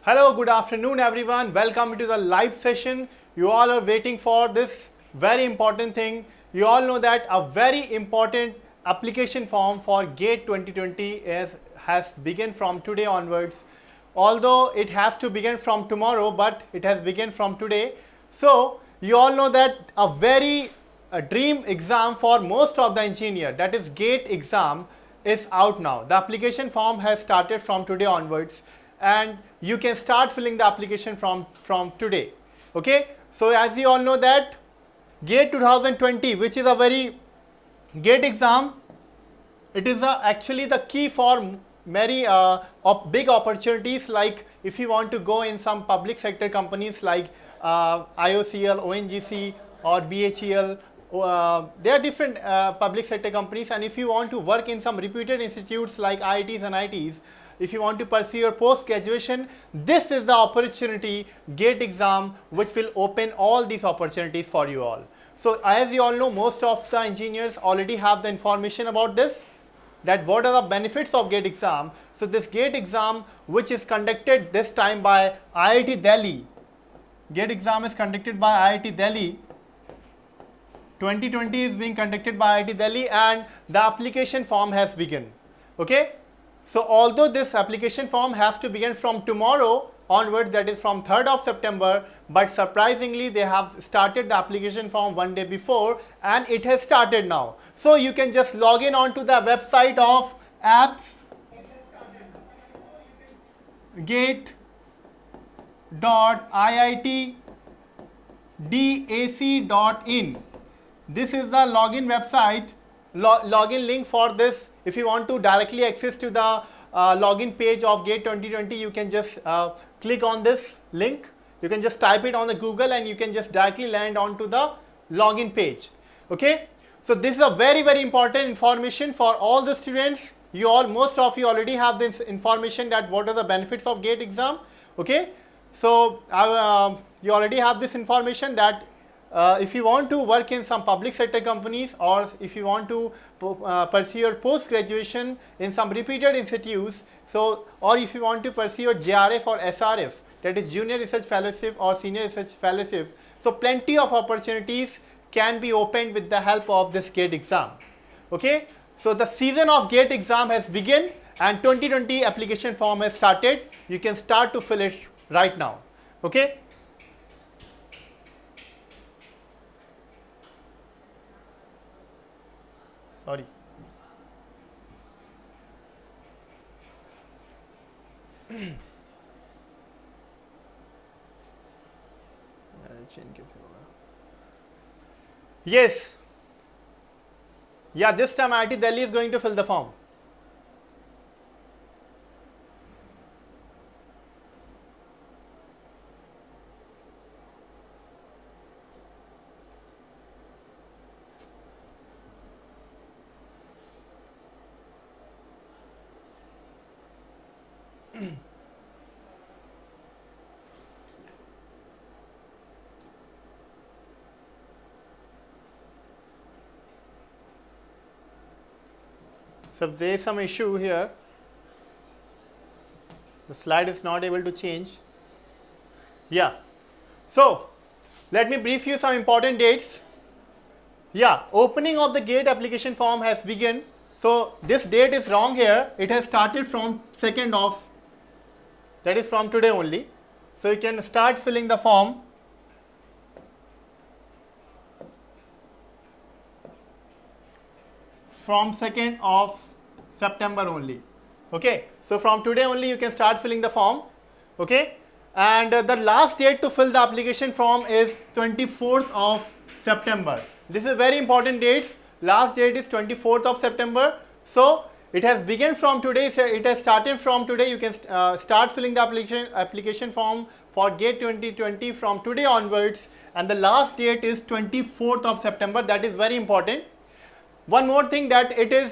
Hello, good afternoon everyone. Welcome to the live session. You all are waiting for this very important thing. You all know that a very important application form for GATE 2020 has begun from today onwards. Although it has to begin from tomorrow, but it has begun from today. So you all know that a dream exam for most of the engineer, that is GATE exam, is out now. The application form has started from today onwards, and you can start filling the application from today. Okay, so as you all know that GATE 2020, which is a very GATE exam, it is actually the key for many big opportunities. Like if you want to go in some public sector companies like IOCL, ONGC or BHEL, there are different public sector companies, and if you want to work in some reputed institutes like IITs and ITs, if you want to pursue your post-graduation, this is the opportunity, GATE exam, which will open all these opportunities for you all. So as you all know, most of the engineers already have the information about this, that what are the benefits of GATE exam. So this GATE exam, which is conducted this time by IIT Delhi, GATE exam is conducted by IIT Delhi. 2020 is being conducted by IIT Delhi, and the application form has begun. Okay. So although this application form has to begin from tomorrow onwards, that is from 3rd of September, but surprisingly they have started the application form one day before, and it has started now. So you can just log in onto the website of apps.iitdac.in. This is the login website, login link for this. If you want to directly access to the login page of GATE 2020, you can just click on this link. You can just type it on the Google and you can just directly land onto the login page. Okay. So this is a very important information for all the students. Most of you already have this information that what are the benefits of GATE exam. Okay. So you already have this information that if you want to work in some public sector companies, or if you want to pursue your post-graduation in some reputed institutes, so or if you want to pursue your JRF or SRF, that is Junior Research Fellowship or Senior Research Fellowship, so plenty of opportunities can be opened with the help of this GATE exam. Okay, so the season of GATE exam has begun and 2020 application form has started. You can start to fill it right now. Okay. Sorry. Yes. Yeah, this time IIT Delhi is going to fill the form. So there is some issue here. The slide is not able to change. Yeah. So let me brief you some important dates. Yeah, opening of the GATE application form has begun. So this date is wrong here. It has started from 2nd of, that is from today only. So you can start filling the form. From 2nd of September only. Okay, so from today only you can start filling the form. Okay, and the last date to fill the application form is 24th of September. This is very important date. Last date is 24th of September. So it has begun from today. So it has started from today. You can start filling the application form for GATE 2020 from today onwards, and the last date is 24th of September. That is very important. One more thing, that it is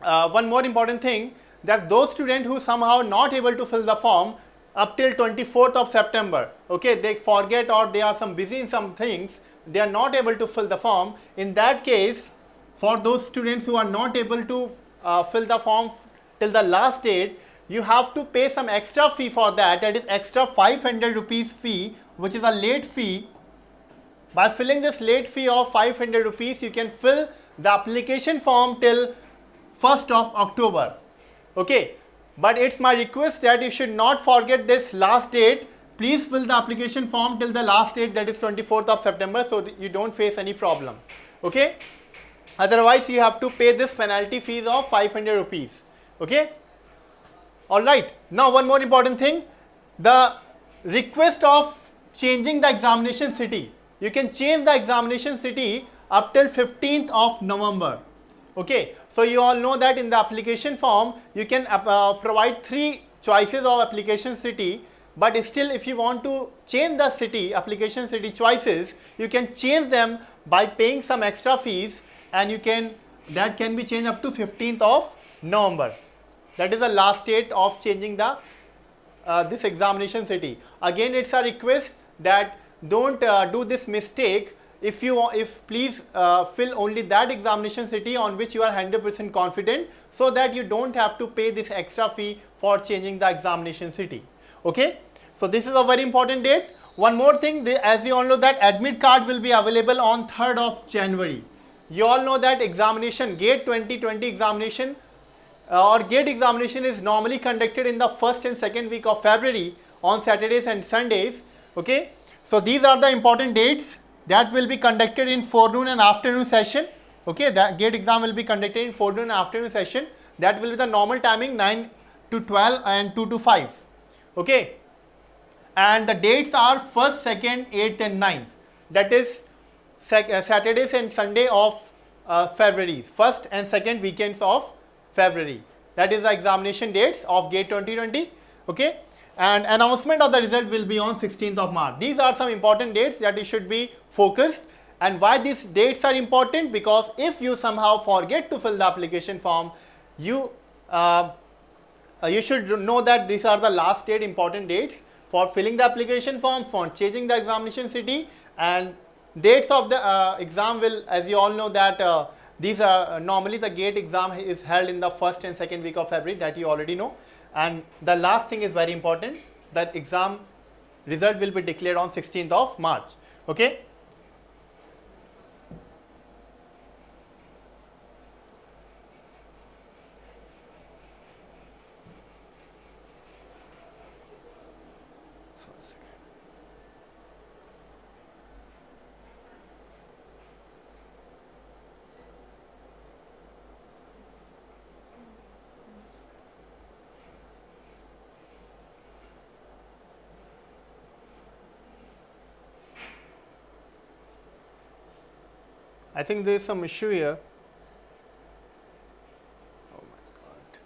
one more important thing, that those students who somehow not able to fill the form up till 24th of September, okay, they forget or they are some busy in some things, they are not able to fill the form. In that case, for those students who are not able to fill the form till the last date, you have to pay some extra fee for that, that is extra 500 rupees fee, which is a late fee. By filling this late fee of 500 rupees, you can fill the application form till 1st of October. Okay, but it's my request that you should not forget this last date. Please fill the application form till the last date, that is 24th of September, so that you don't face any problem. Okay, otherwise you have to pay this penalty fees of 500 rupees. Okay, all right. Now one more important thing, the request of changing the examination city. You can change the examination city up till 15th of November. Okay, so you all know that in the application form you can provide 3 choices of application city, but still if you want to change the city, application city choices, you can change them by paying some extra fees, and that can be changed up to 15th of November. That is the last date of changing the this examination city. Again, it's a request that don't do this mistake. If please fill only that examination city on which you are 100% confident, so that you don't have to pay this extra fee for changing the examination city. Okay, so this is a very important date. One more thing, as you all know that admit card will be available on 3rd of January. You all know that examination, GATE 2020 examination or GATE examination is normally conducted in the 1st and 2nd week of February on Saturdays and Sundays. Okay, so these are the important dates that will be conducted in forenoon and afternoon session. Okay, that GATE exam will be conducted in forenoon and afternoon session. That will be the normal timing 9 to 12 and 2 to 5. Okay, and the dates are 1st, 2nd, 8th and 9th. That is Saturdays and Sunday of February, 1st and 2nd weekends of February. That is the examination dates of GATE 2020. Okay, and announcement of the result will be on 16th of March. These are some important dates that you should be focused. And why these dates are important? Because if you somehow forget to fill the application form, you should know that these are the last date important dates for filling the application form, for changing the examination city, and dates of the exam will, as you all know that these are normally the GATE exam is held in the 1st and 2nd week of February, that you already know. And the last thing is very important, that exam result will be declared on 16th of March. Okay. I think there is some issue here. Oh my God.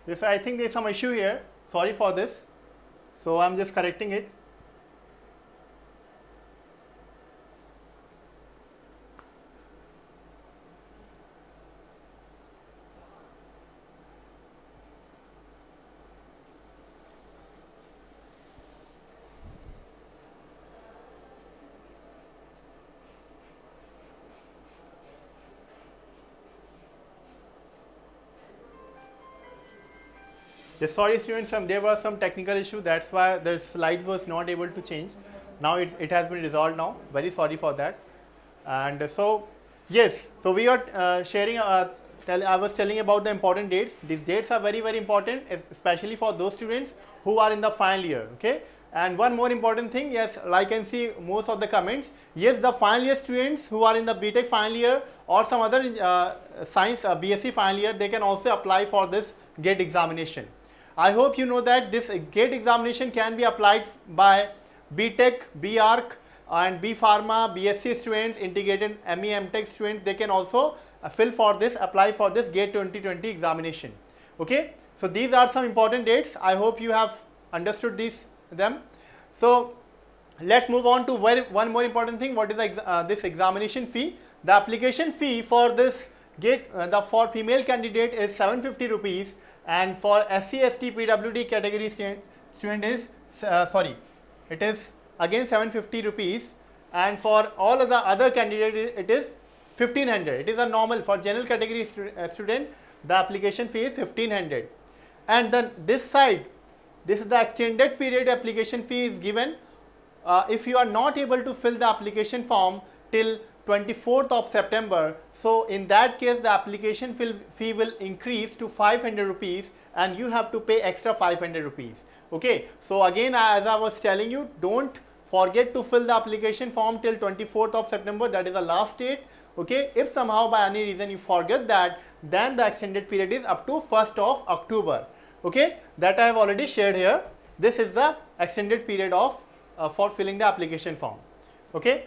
Yes, I think there is some issue here. Sorry for this. So I'm just correcting it. Yes, sorry students, there was some technical issue, that's why the slides was not able to change. Now it has been resolved now, very sorry for that. And so, yes, so we are sharing, I was telling about the important dates. These dates are very, very important, especially for those students who are in the final year, okay. And one more important thing, yes, I can see most of the comments. Yes, the final year students who are in the BTech final year or some other science BSc final year, they can also apply for this GATE examination. I hope you know that this GATE examination can be applied by BTech, BArch and B Pharma, BSc students, integrated ME, MTech students. They can also apply for this GATE 2020 examination. Okay, so these are some important dates. I hope you have understood them. So let's move on to one more important thing. What is this examination fee? The application fee for this GATE for female candidate is 750 rupees, and for SC, ST, PWD category student is it is again 750 rupees, and for all of the other candidates it is 1500. It is a normal for general category student. The application fee is 1500, and then this side, this is the extended period application fee is given. If you are not able to fill the application form till 24th of September, so in that case the application fee will increase to 500 rupees and you have to pay extra 500 rupees. Okay, so again, as I was telling you, don't forget to fill the application form till 24th of September. That is the last date. Okay, if somehow by any reason you forget that, then the extended period is up to 1st of October. Okay, that I have already shared here. This is the extended period of for filling the application form. Okay,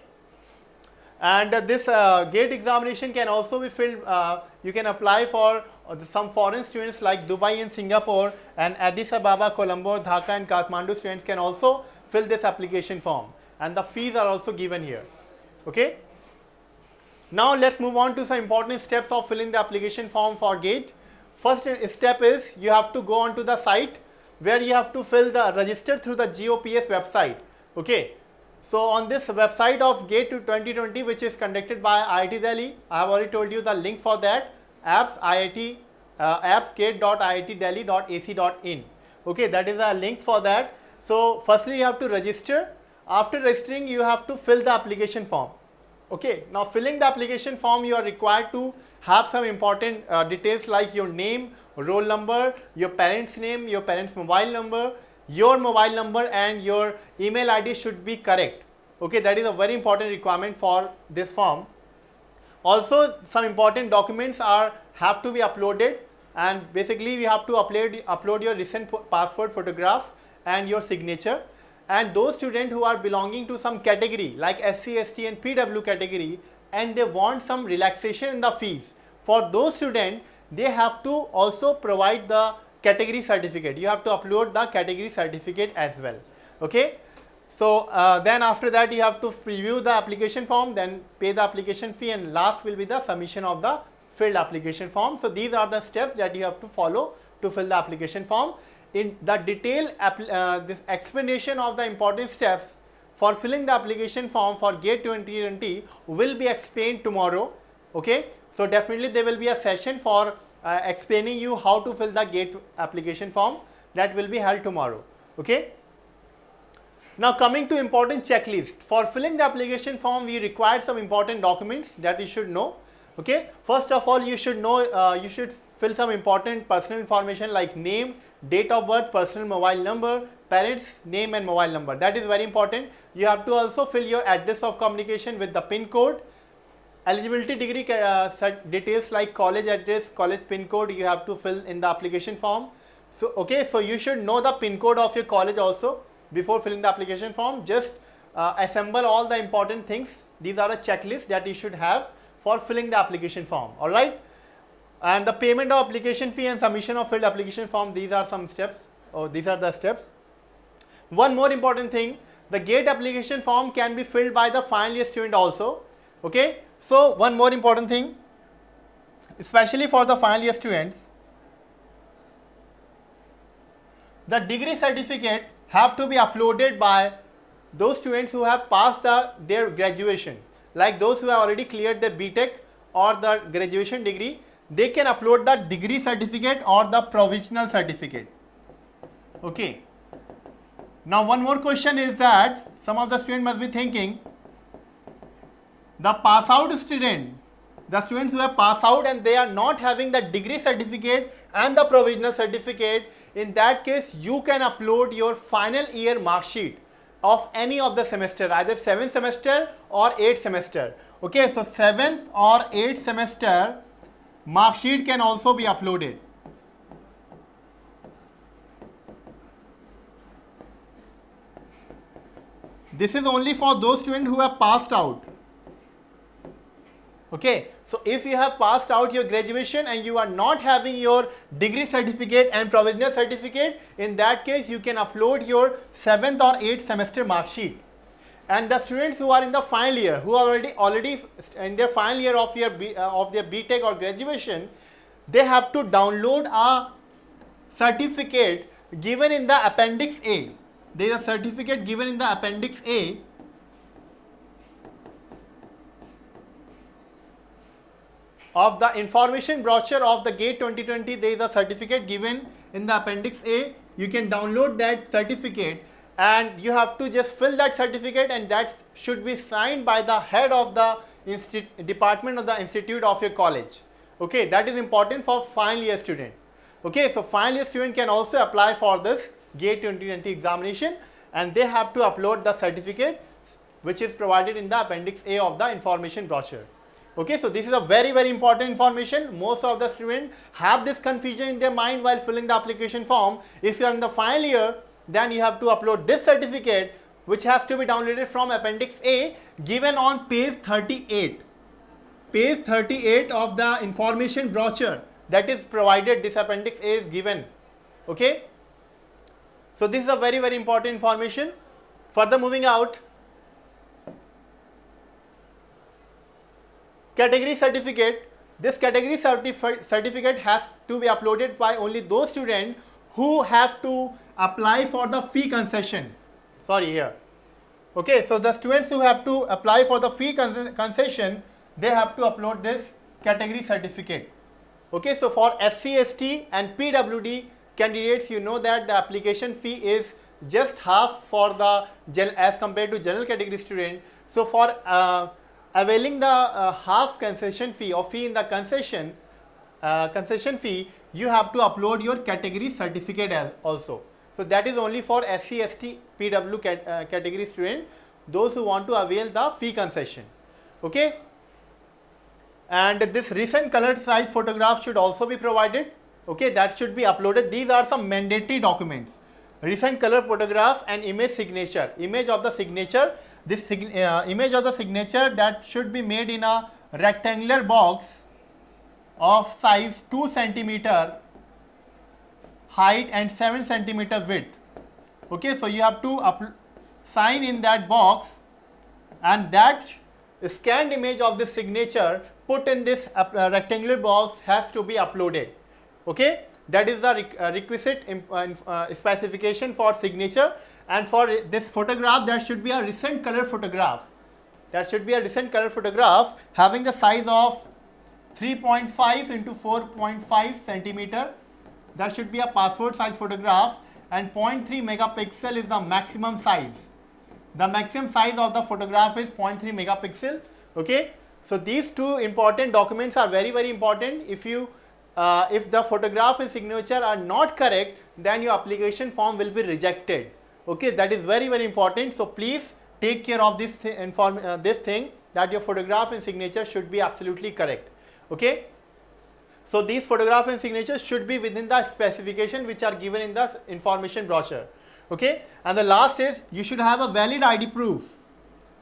and this GATE examination can also be filled. You can apply for some foreign students like Dubai and Singapore, and Addis Ababa, Colombo, Dhaka and Kathmandu students can also fill this application form, and the fees are also given here. Okay, now let's move on to some important steps of filling the application form for GATE. First step is you have to go on to the site where you have to register through the GOPS website. Okay, so on this website of GATE 2020, which is conducted by IIT Delhi, I have already told you the link for that, appsgate.iitdelhi.ac.in. Okay, that is a link for that. So firstly you have to register. After registering, you have to fill the application form. Okay, now filling the application form, you are required to have some important details like your name, roll number, your parents' name, your parents' mobile number, your mobile number and your email ID should be correct. Okay, that is a very important requirement for this form. Also, some important documents have to be uploaded, and basically we have to upload your recent passport photograph and your signature. And those students who are belonging to some category like SC, ST and PW category, and they want some relaxation in the fees, for those students they have to also provide the category certificate. You have to upload the category certificate as well. Okay, so then after that you have to preview the application form, then pay the application fee, and last will be the submission of the filled application form. So these are the steps that you have to follow to fill the application form. In the detailed this explanation of the important steps for filling the application form for GATE 2020 will be explained tomorrow. Okay, so definitely there will be a session for explaining you how to fill the GATE application form, that will be held tomorrow. Okay, now coming to important checklist. For filling the application form, we require some important documents that you should know. Okay, first of all, you should know you should fill some important personal information like name, date of birth, personal mobile number, parents name and mobile number. That is very important. You have to also fill your address of communication with the pin code. Eligibility degree details like college address, college pin code you have to fill in the application form. So okay, so you should know the pin code of your college also before filling the application form. Just assemble all the important things. These are a checklist that you should have for filling the application form. All right, and the payment of application fee and submission of filled application form, these are some steps, or these are the steps. One more important thing, the GATE application form can be filled by the final year student also. Okay, so one more important thing, especially for the final year students, the degree certificate have to be uploaded by those students who have passed their graduation, like those who have already cleared the BTech or the graduation degree. They can upload the degree certificate or the provisional certificate. Okay, now one more question is that some of the students must be thinking, the pass out student, the students who have passed out and they are not having the degree certificate and the provisional certificate, in that case you can upload your final year mark sheet of any of the semester, either 7th semester or 8th semester. Okay, so 7th or 8th semester mark sheet can also be uploaded. This is only for those students who have passed out. Okay, so if you have passed out your graduation and you are not having your degree certificate and provisional certificate, in that case you can upload your 7th or 8th semester mark sheet. And the students who are in the final year, who are already in their final year of their BTech or graduation, they have to download a certificate given in the appendix A. There is a certificate given in the appendix A of the information brochure of the GATE 2020. There is a certificate given in the appendix A. You can download that certificate and you have to just fill that certificate, and that should be signed by the head of the department of the institute of your college. Okay, that is important for final year student. Okay, so final year student can also apply for this GATE 2020 examination, and they have to upload the certificate which is provided in the appendix A of the information brochure. Okay, so this is a very, very important information. Most of the students have this confusion in their mind while filling the application form. If you are in the final year, then you have to upload this certificate which has to be downloaded from appendix A given on page 38. Page 38 of the information brochure that is provided, this appendix A is given. Okay. So this is a very, very important information. Further moving out, category certificate. This category certificate has to be uploaded by only those students who have to apply for the fee concession. Sorry, here. Okay, so the students who have to apply for the fee concession, they have to upload this category certificate. Okay, so for SC, ST and PWD candidates, you know that the application fee is just half for the as compared to general category student. So for availing the half concession fee or fee in the concession fee, you have to upload your category certificate as also. So that is only for SC, ST, PW category student, those who want to avail the fee concession. Okay. And this recent colored size photograph should also be provided. Okay, that should be uploaded. These are some mandatory documents: recent color photograph and image signature. Image of the signature. This image of the signature that should be made in a rectangular box of size 2 centimeter height and 7 centimeter width. Okay, so you have to sign in that box, and that scanned image of the signature put in this rectangular box has to be uploaded. Okay, that is the requisite specification for signature. And for this photograph, there should be a recent color photograph. That should be a recent color photograph having the size of 3.5 into 4.5 centimeter. That should be a passport size photograph, and 0.3 megapixel is the maximum size. The maximum size of the photograph is 0.3 megapixel. Okay, so these two important documents are very, very important. If the photograph and signature are not correct, then your application form will be rejected. Okay, that is very, very important. So please take care of this thing, that your photograph and signature should be absolutely correct. Okay, so these photograph and signatures should be within the specification which are given in the information brochure. Okay, and the last is you should have a valid ID proof.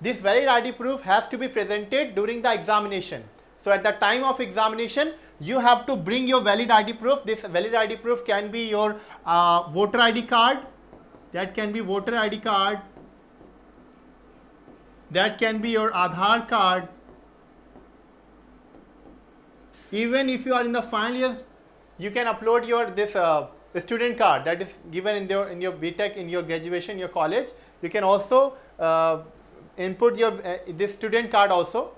This valid ID proof has to be presented during the examination. So at the time of examination, you have to bring your valid ID proof. This valid ID proof can be your voter ID card. That can be voter ID card. That can be your Aadhaar card. Even if you are in the final year, you can upload your student card that is given in your BTech, in your graduation, your college. You can also input your this student card also.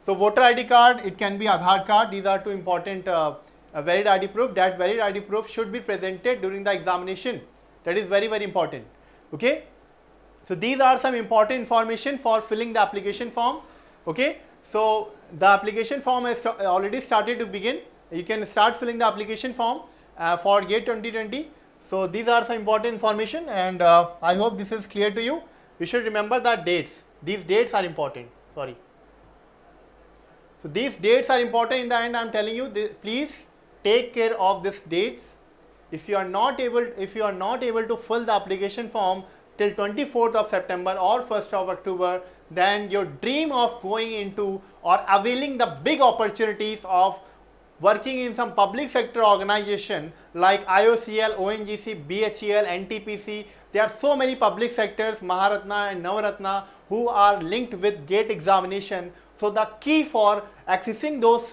So voter ID card, it can be Aadhaar card. These are two important valid ID proof. That valid ID proof should be presented during the examination. That is very, very important. Okay. So these are some important information for filling the application form. Okay. So the application form has already started to begin. You can start filling the application form for GATE 2020. So these are some important information, and I hope this is clear to you. You should remember the dates. These dates are important. Sorry. So these dates are important. In the end, I am telling you, please take care of these dates. If you are not able to fill the application form till 24th of September or 1st of October, then your dream of going into or availing the big opportunities of working in some public sector organization like IOCL, ONGC, BHEL, NTPC, there are so many public sectors, Maharatna and Navaratna, who are linked with GATE examination. So the key for accessing those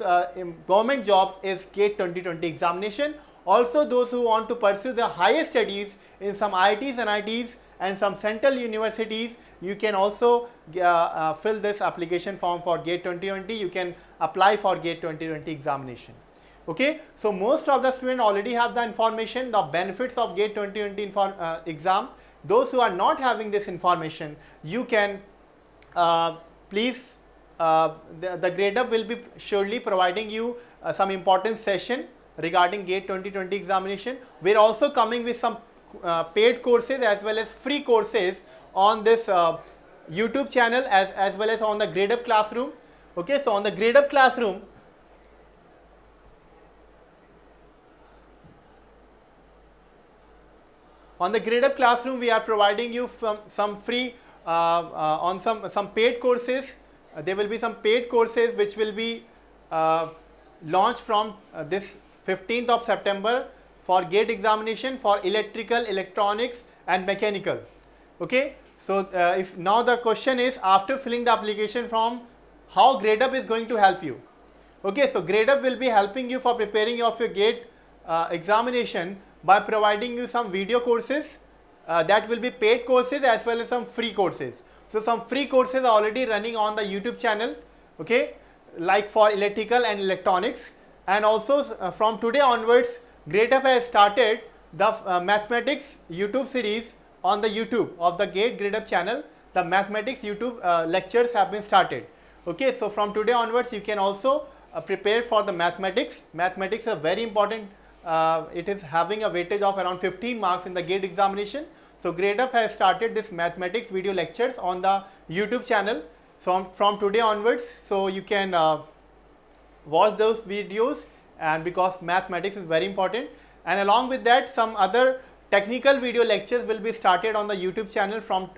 government jobs is GATE 2020 examination. Also, those who want to pursue the higher studies in some IITs and IITs and some central universities, you can also fill this application form for GATE 2020. You can apply for GATE 2020 examination. Okay, so most of the students already have the information, the benefits of GATE 2020 exam. Those who are not having this information, you can please, the Gradeup will be surely providing you some important session regarding GATE 2020 examination. We are also coming with some paid courses as well as free courses on this YouTube channel as well as on the Gradeup classroom. Okay, so on the Gradeup classroom, we are providing you some free on some paid courses. There will be some paid courses which will be launched from this 15th of September for GATE examination for electrical, electronics and mechanical. Okay, so if now the question is, after filling the application form, how Gradeup is going to help you? Okay, so Gradeup will be helping you for preparing of your GATE examination by providing you some video courses that will be paid courses as well as some free courses. So some free courses are already running on the YouTube channel, okay, like for electrical and electronics. And also from today onwards, Gradeup has started the mathematics YouTube series on the YouTube of the GATE Gradeup channel. The mathematics YouTube lectures have been started. Okay, so from today onwards, you can also prepare for the mathematics. Mathematics is very important. It is having a weightage of around 15 marks in the GATE examination. So Gradeup has started this mathematics video lectures on the YouTube channel from today onwards. So you can watch those videos, and because mathematics is very important, and along with that some other technical video lectures will be started on the YouTube channel. From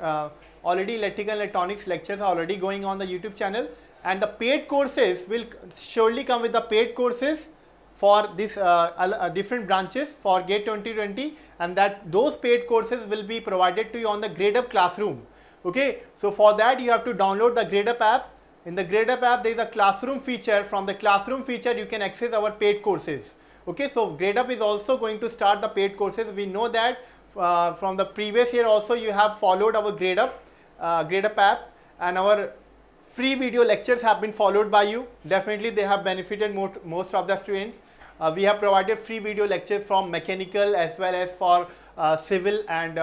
already electrical and electronics lectures are already going on the YouTube channel, and the paid courses will surely come with the paid courses for this different branches for GATE 2020, and that those paid courses will be provided to you on the Gradeup classroom. Okay, so for that you have to download the Gradeup app. In the Gradeup app, there is a classroom feature. From the classroom feature, you can access our paid courses. Okay, so Gradeup is also going to start the paid courses. We know that from the previous year also you have followed our Gradeup app, and our free video lectures have been followed by you. Definitely they have benefited most of the students. We have provided free video lectures from mechanical as well as for civil and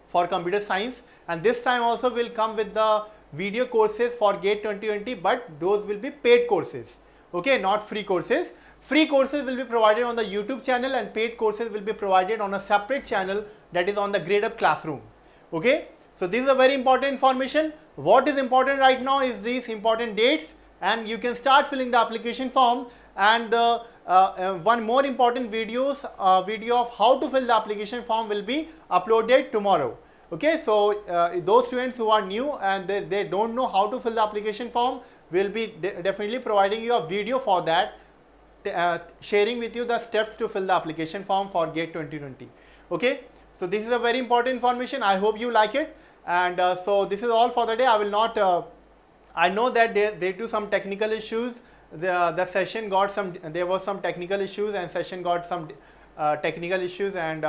for computer science, and this time also will come with the video courses for GATE 2020, but those will be paid courses. Okay, not free courses. Free courses will be provided on the YouTube channel, and paid courses will be provided on a separate channel, that is on the Gradeup classroom. Okay, so this is a very important information. What is important right now is these important dates, and you can start filling the application form. And one more important video of how to fill the application form will be uploaded tomorrow. Okay, so those students who are new and they don't know how to fill the application form, will be definitely providing you a video for that, sharing with you the steps to fill the application form for GATE 2020. Okay, so this is a very important information. I hope you like it, and so this is all for the day. I will not I know that they do some technical issues. The session got some, there was some technical issues, and session got some technical issues, and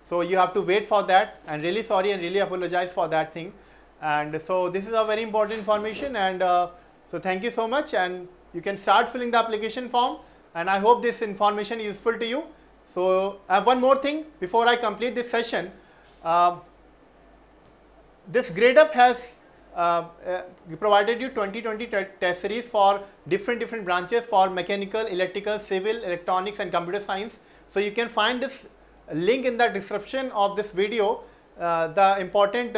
so you have to wait for that, and really sorry and really apologize for that thing. And so this is a very important information, and so thank you so much, and you can start filling the application form, and I hope this information is useful to you. So I have one more thing before I complete this session. This Gradeup has we provided you 2020 test series for different branches for mechanical, electrical, civil, electronics and computer science. So you can find this link in the description of this video. The important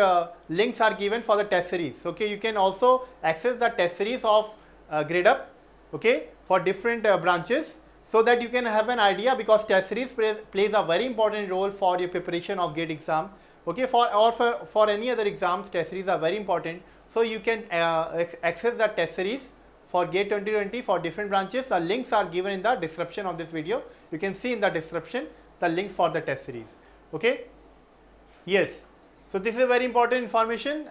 links are given for the test series. Okay, you can also access the test series of Gradeup, okay, for different branches, so that you can have an idea, because test series plays a very important role for your preparation of GATE exam. Okay, for any other exams, test series are very important. So you can access the test series for GATE 2020 for different branches. The links are given in the description of this video. You can see in the description the links for the test series. Okay. Yes. So this is very important information.